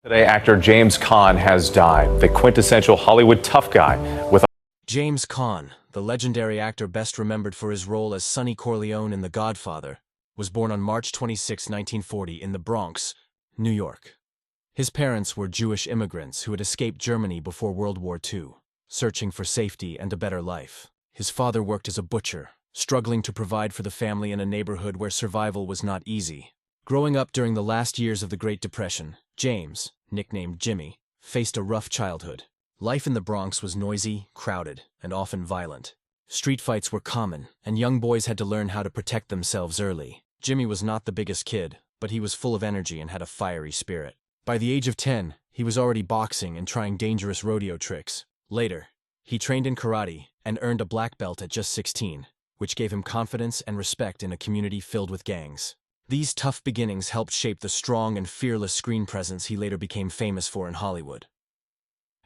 Today, actor James Caan has died, the quintessential Hollywood tough guy with James Caan, the legendary actor best remembered for his role as Sonny Corleone in The Godfather, was born on March 26, 1940 in the Bronx, New York. His parents were Jewish immigrants who had escaped Germany before World War II, searching for safety and a better life. His father worked as a butcher, struggling to provide for the family in a neighborhood where survival was not easy. Growing up during the last years of the Great Depression, James, nicknamed Jimmy, faced a rough childhood. Life in the Bronx was noisy, crowded, and often violent. Street fights were common, and young boys had to learn how to protect themselves early. Jimmy was not the biggest kid, but he was full of energy and had a fiery spirit. By the age of 10, he was already boxing and trying dangerous rodeo tricks. Later, he trained in karate and earned a black belt at just 16, which gave him confidence and respect in a community filled with gangs. These tough beginnings helped shape the strong and fearless screen presence he later became famous for in Hollywood.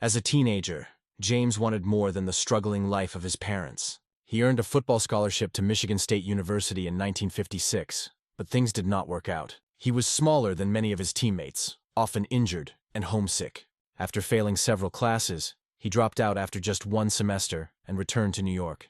As a teenager, James wanted more than the struggling life of his parents. He earned a football scholarship to Michigan State University in 1956, but things did not work out. He was smaller than many of his teammates, often injured and homesick. After failing several classes, he dropped out after just one semester and returned to New York.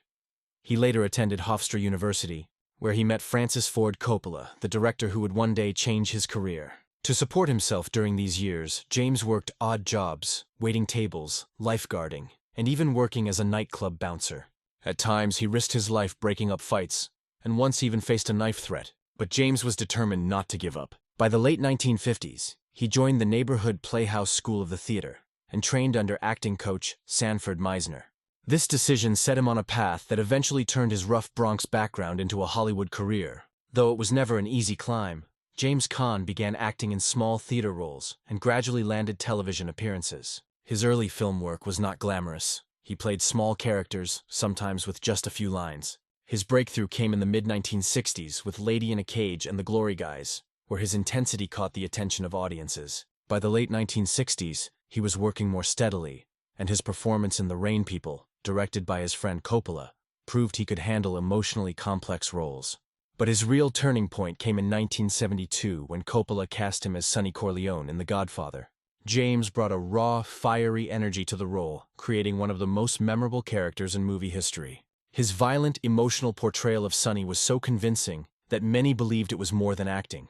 He later attended Hofstra University, where he met Francis Ford Coppola, the director who would one day change his career. To support himself during these years, James worked odd jobs, waiting tables, lifeguarding, and even working as a nightclub bouncer. At times, he risked his life breaking up fights, and once even faced a knife threat. But James was determined not to give up. By the late 1950s, he joined the neighborhood Playhouse School of the Theater and trained under acting coach Sanford Meisner. This decision set him on a path that eventually turned his rough Bronx background into a Hollywood career. Though it was never an easy climb, James Caan began acting in small theater roles and gradually landed television appearances. His early film work was not glamorous. He played small characters, sometimes with just a few lines. His breakthrough came in the mid-1960s with Lady in a Cage and The Glory Guys, where his intensity caught the attention of audiences. By the late 1960s, he was working more steadily, and his performance in The Rain People, directed by his friend Coppola, proved he could handle emotionally complex roles. But his real turning point came in 1972 when Coppola cast him as Sonny Corleone in The Godfather. James brought a raw, fiery energy to the role, creating one of the most memorable characters in movie history. His violent, emotional portrayal of Sonny was so convincing that many believed it was more than acting.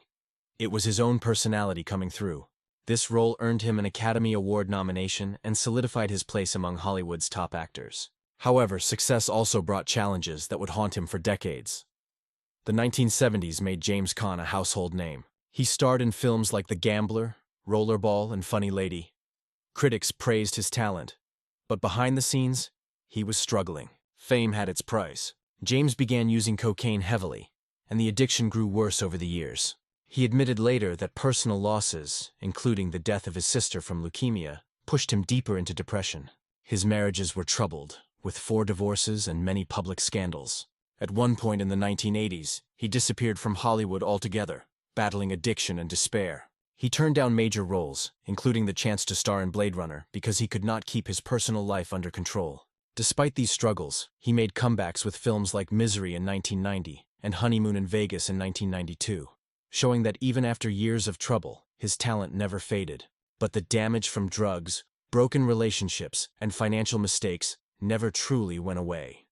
It was his own personality coming through. This role earned him an Academy Award nomination and solidified his place among Hollywood's top actors. However, success also brought challenges that would haunt him for decades. The 1970s made James Caan a household name. He starred in films like The Gambler, Rollerball, and Funny Lady. Critics praised his talent, but behind the scenes, he was struggling. Fame had its price. James began using cocaine heavily, and the addiction grew worse over the years. He admitted later that personal losses, including the death of his sister from leukemia, pushed him deeper into depression. His marriages were troubled, with 4 divorces and many public scandals. At one point in the 1980s, he disappeared from Hollywood altogether, battling addiction and despair. He turned down major roles, including the chance to star in Blade Runner, because he could not keep his personal life under control. Despite these struggles, he made comebacks with films like Misery in 1990 and Honeymoon in Vegas in 1992. Showing that even after years of trouble, his talent never faded. But the damage from drugs, broken relationships, and financial mistakes never truly went away.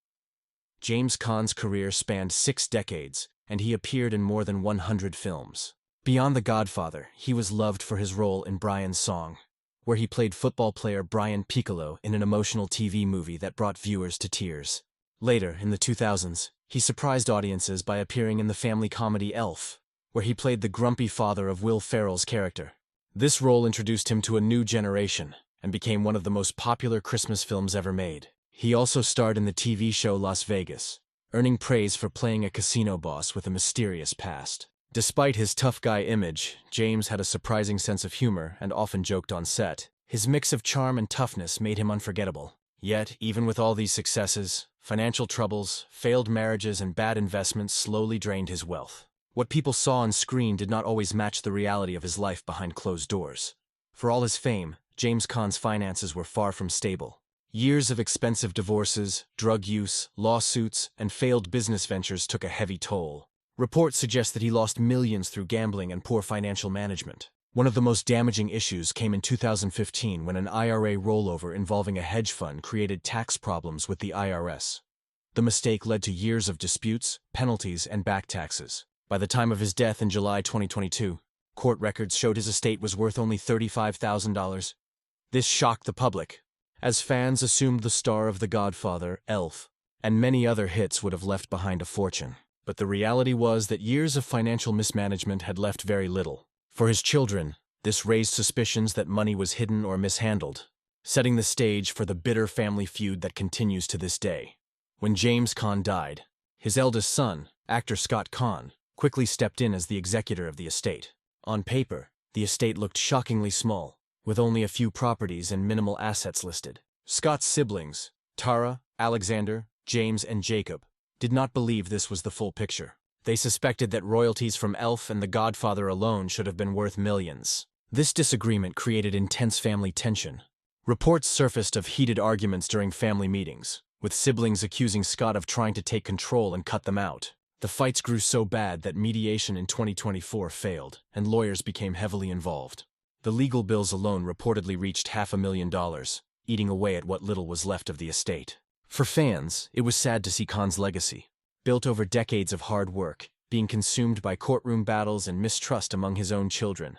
James Caan's career spanned 6 decades, and he appeared in more than 100 films. Beyond The Godfather, he was loved for his role in Brian's Song, where he played football player Brian Piccolo in an emotional TV movie that brought viewers to tears. Later, in the 2000s, he surprised audiences by appearing in the family comedy Elf, where he played the grumpy father of Will Ferrell's character. This role introduced him to a new generation and became one of the most popular Christmas films ever made. He also starred in the TV show Las Vegas, earning praise for playing a casino boss with a mysterious past. Despite his tough guy image, James had a surprising sense of humor and often joked on set. His mix of charm and toughness made him unforgettable. Yet, even with all these successes, financial troubles, failed marriages, and bad investments slowly drained his wealth. What people saw on screen did not always match the reality of his life behind closed doors. For all his fame, James Caan's finances were far from stable. Years of expensive divorces, drug use, lawsuits, and failed business ventures took a heavy toll. Reports suggest that he lost millions through gambling and poor financial management. One of the most damaging issues came in 2015 when an IRA rollover involving a hedge fund created tax problems with the IRS. The mistake led to years of disputes, penalties, and back taxes. By the time of his death in July 2022, court records showed his estate was worth only $35,000. This shocked the public, as fans assumed the star of The Godfather, Elf, and many other hits would have left behind a fortune. But the reality was that years of financial mismanagement had left very little. For his children, this raised suspicions that money was hidden or mishandled, setting the stage for the bitter family feud that continues to this day. When James Caan died, his eldest son, actor Scott Caan, quickly stepped in as the executor of the estate. On paper, the estate looked shockingly small, with only a few properties and minimal assets listed. Scott's siblings, Tara, Alexander, James, and Jacob, did not believe this was the full picture. They suspected that royalties from Elf and The Godfather alone should have been worth millions. This disagreement created intense family tension. Reports surfaced of heated arguments during family meetings, with siblings accusing Scott of trying to take control and cut them out. The fights grew so bad that mediation in 2024 failed, and lawyers became heavily involved. The legal bills alone reportedly reached $500,000, eating away at what little was left of the estate. For fans, it was sad to see Caan's legacy, built over decades of hard work, being consumed by courtroom battles and mistrust among his own children.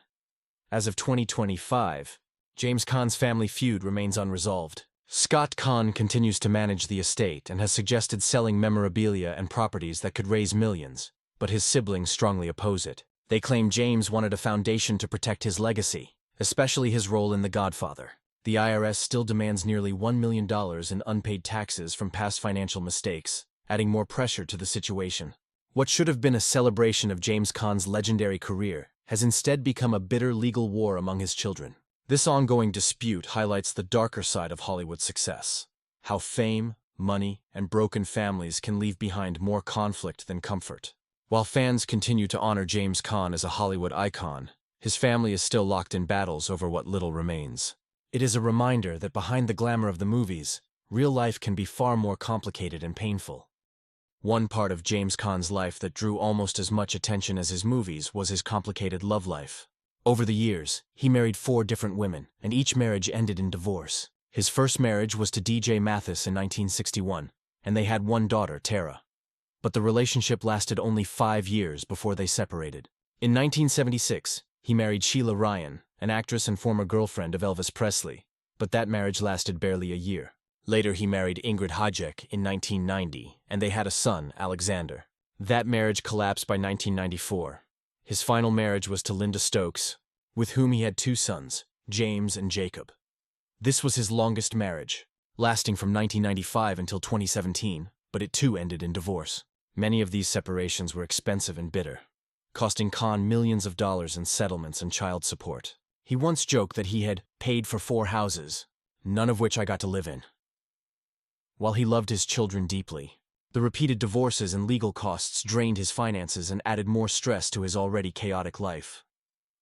As of 2025, James Caan's family feud remains unresolved. Scott Caan continues to manage the estate and has suggested selling memorabilia and properties that could raise millions, but his siblings strongly oppose it. They claim James wanted a foundation to protect his legacy, especially his role in The Godfather. The IRS still demands nearly $1 million in unpaid taxes from past financial mistakes, adding more pressure to the situation. What should have been a celebration of James Caan's legendary career has instead become a bitter legal war among his children. This ongoing dispute highlights the darker side of Hollywood's success, how fame, money, and broken families can leave behind more conflict than comfort. While fans continue to honor James Caan as a Hollywood icon, his family is still locked in battles over what little remains. It is a reminder that behind the glamour of the movies, real life can be far more complicated and painful. One part of James Caan's life that drew almost as much attention as his movies was his complicated love life. Over the years, he married 4 different women, and each marriage ended in divorce. His first marriage was to DJ Mathis in 1961, and they had 1 daughter, Tara. But the relationship lasted only 5 years before they separated. In 1976, he married Sheila Ryan, an actress and former girlfriend of Elvis Presley, but that marriage lasted barely a year. Later he married Ingrid Hajek in 1990, and they had a son, Alexander. That marriage collapsed by 1994. His final marriage was to Linda Stokes, with whom he had 2 sons, James and Jacob. This was his longest marriage, lasting from 1995 until 2017, but it too ended in divorce. Many of these separations were expensive and bitter, costing Caan millions of dollars in settlements and child support. He once joked that he had paid for 4 houses, none of which I got to live in. While he loved his children deeply, the repeated divorces and legal costs drained his finances and added more stress to his already chaotic life.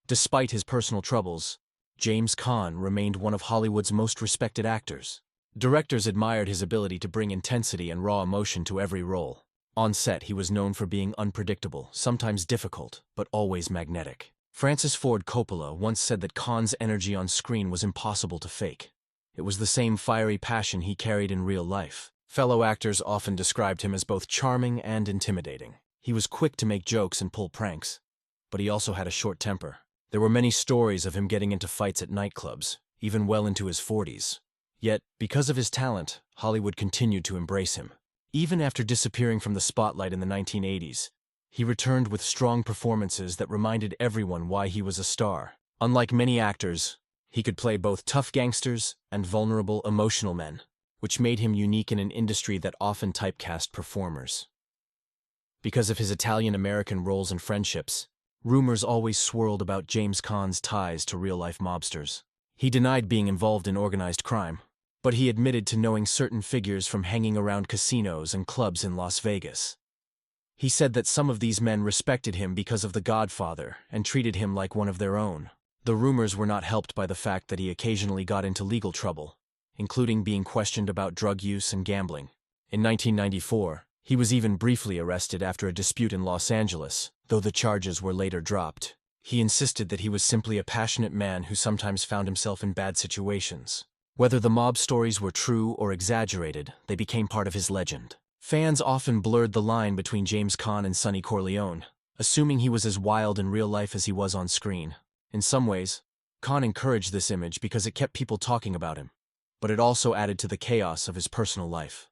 Despite his personal troubles, James Caan remained one of Hollywood's most respected actors. Directors admired his ability to bring intensity and raw emotion to every role. On set, he was known for being unpredictable, sometimes difficult, but always magnetic. Francis Ford Coppola once said that Caan's energy on screen was impossible to fake. It was the same fiery passion he carried in real life. Fellow actors often described him as both charming and intimidating. He was quick to make jokes and pull pranks, but he also had a short temper. There were many stories of him getting into fights at nightclubs, even well into his 40s. Yet, because of his talent, Hollywood continued to embrace him. Even after disappearing from the spotlight in the 1980s, he returned with strong performances that reminded everyone why he was a star. Unlike many actors, he could play both tough gangsters and vulnerable, emotional men, which made him unique in an industry that often typecast performers. Because of his Italian-American roles and friendships, rumors always swirled about James Caan's ties to real-life mobsters. He denied being involved in organized crime, but he admitted to knowing certain figures from hanging around casinos and clubs in Las Vegas. He said that some of these men respected him because of The Godfather and treated him like one of their own. The rumors were not helped by the fact that he occasionally got into legal trouble, including being questioned about drug use and gambling. In 1994, he was even briefly arrested after a dispute in Los Angeles, though the charges were later dropped. He insisted that he was simply a passionate man who sometimes found himself in bad situations. Whether the mob stories were true or exaggerated, they became part of his legend. Fans often blurred the line between James Caan and Sonny Corleone, assuming he was as wild in real life as he was on screen. In some ways, Caan encouraged this image because it kept people talking about him, but it also added to the chaos of his personal life.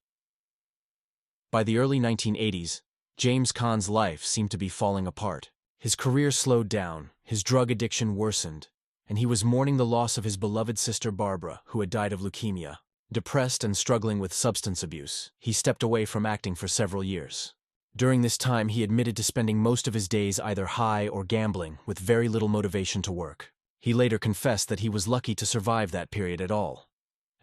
By the early 1980s, James Caan's life seemed to be falling apart. His career slowed down, his drug addiction worsened, and he was mourning the loss of his beloved sister Barbara, who had died of leukemia. Depressed and struggling with substance abuse, he stepped away from acting for several years. During this time, he admitted to spending most of his days either high or gambling, with very little motivation to work. He later confessed that he was lucky to survive that period at all,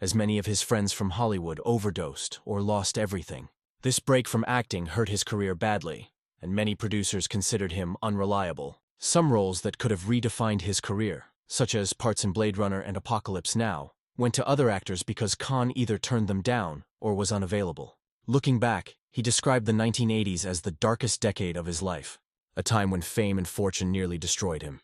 as many of his friends from Hollywood overdosed or lost everything. This break from acting hurt his career badly, and many producers considered him unreliable. Some roles that could have redefined his career, such as parts in Blade Runner and Apocalypse Now, went to other actors because Caan either turned them down or was unavailable. Looking back, he described the 1980s as the darkest decade of his life, a time when fame and fortune nearly destroyed him.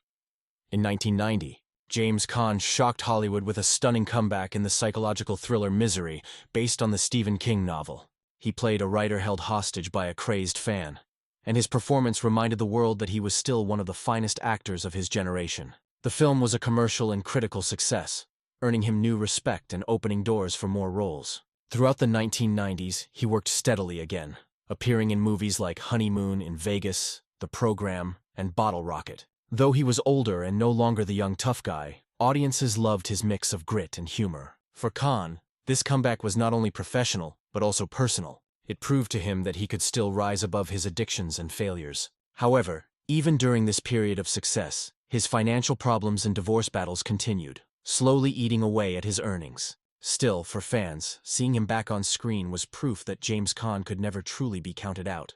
In 1990, James Caan shocked Hollywood with a stunning comeback in the psychological thriller Misery, based on the Stephen King novel. He played a writer held hostage by a crazed fan, and his performance reminded the world that he was still one of the finest actors of his generation. The film was a commercial and critical success, earning him new respect and opening doors for more roles. Throughout the 1990s, he worked steadily again, appearing in movies like Honeymoon in Vegas, The Program, and Bottle Rocket. Though he was older and no longer the young tough guy, audiences loved his mix of grit and humor. For Caan, this comeback was not only professional, but also personal. It proved to him that he could still rise above his addictions and failures. However, even during this period of success, his financial problems and divorce battles continued, slowly eating away at his earnings. Still, for fans, seeing him back on screen was proof that James Caan could never truly be counted out.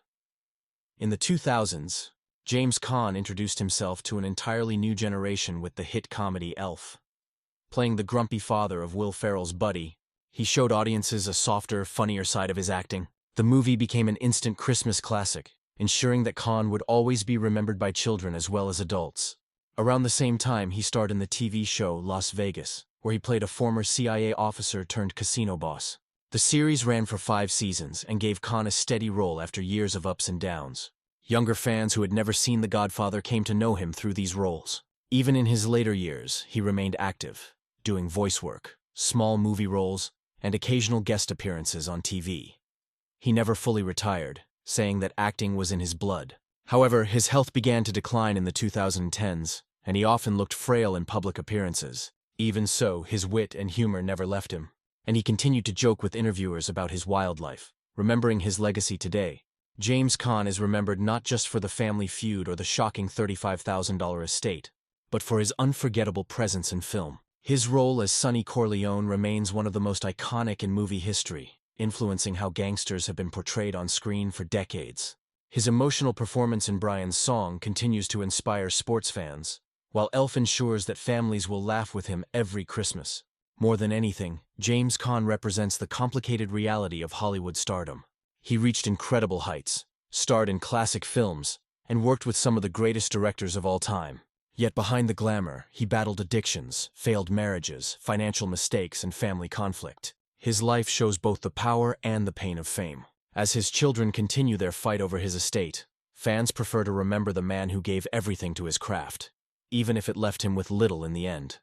In the 2000s, James Caan introduced himself to an entirely new generation with the hit comedy Elf. Playing the grumpy father of Will Ferrell's buddy, he showed audiences a softer, funnier side of his acting. The movie became an instant Christmas classic, ensuring that Caan would always be remembered by children as well as adults. Around the same time, he starred in the TV show Las Vegas, where he played a former CIA officer turned casino boss. The series ran for 5 seasons and gave Caan a steady role after years of ups and downs. Younger fans who had never seen The Godfather came to know him through these roles. Even in his later years, he remained active, doing voice work, small movie roles, and occasional guest appearances on TV. He never fully retired, saying that acting was in his blood. However, his health began to decline in the 2010s, and he often looked frail in public appearances. Even so, his wit and humor never left him, and he continued to joke with interviewers about his wild life. Remembering his legacy today, James Caan is remembered not just for the family feud or the shocking $35,000 estate, but for his unforgettable presence in film. His role as Sonny Corleone remains one of the most iconic in movie history, influencing how gangsters have been portrayed on screen for decades. His emotional performance in Brian's Song continues to inspire sports fans, while Elf ensures that families will laugh with him every Christmas. More than anything, James Caan represents the complicated reality of Hollywood stardom. He reached incredible heights, starred in classic films, and worked with some of the greatest directors of all time. Yet behind the glamour, he battled addictions, failed marriages, financial mistakes, and family conflict. His life shows both the power and the pain of fame. As his children continue their fight over his estate, fans prefer to remember the man who gave everything to his craft, even if it left him with little in the end.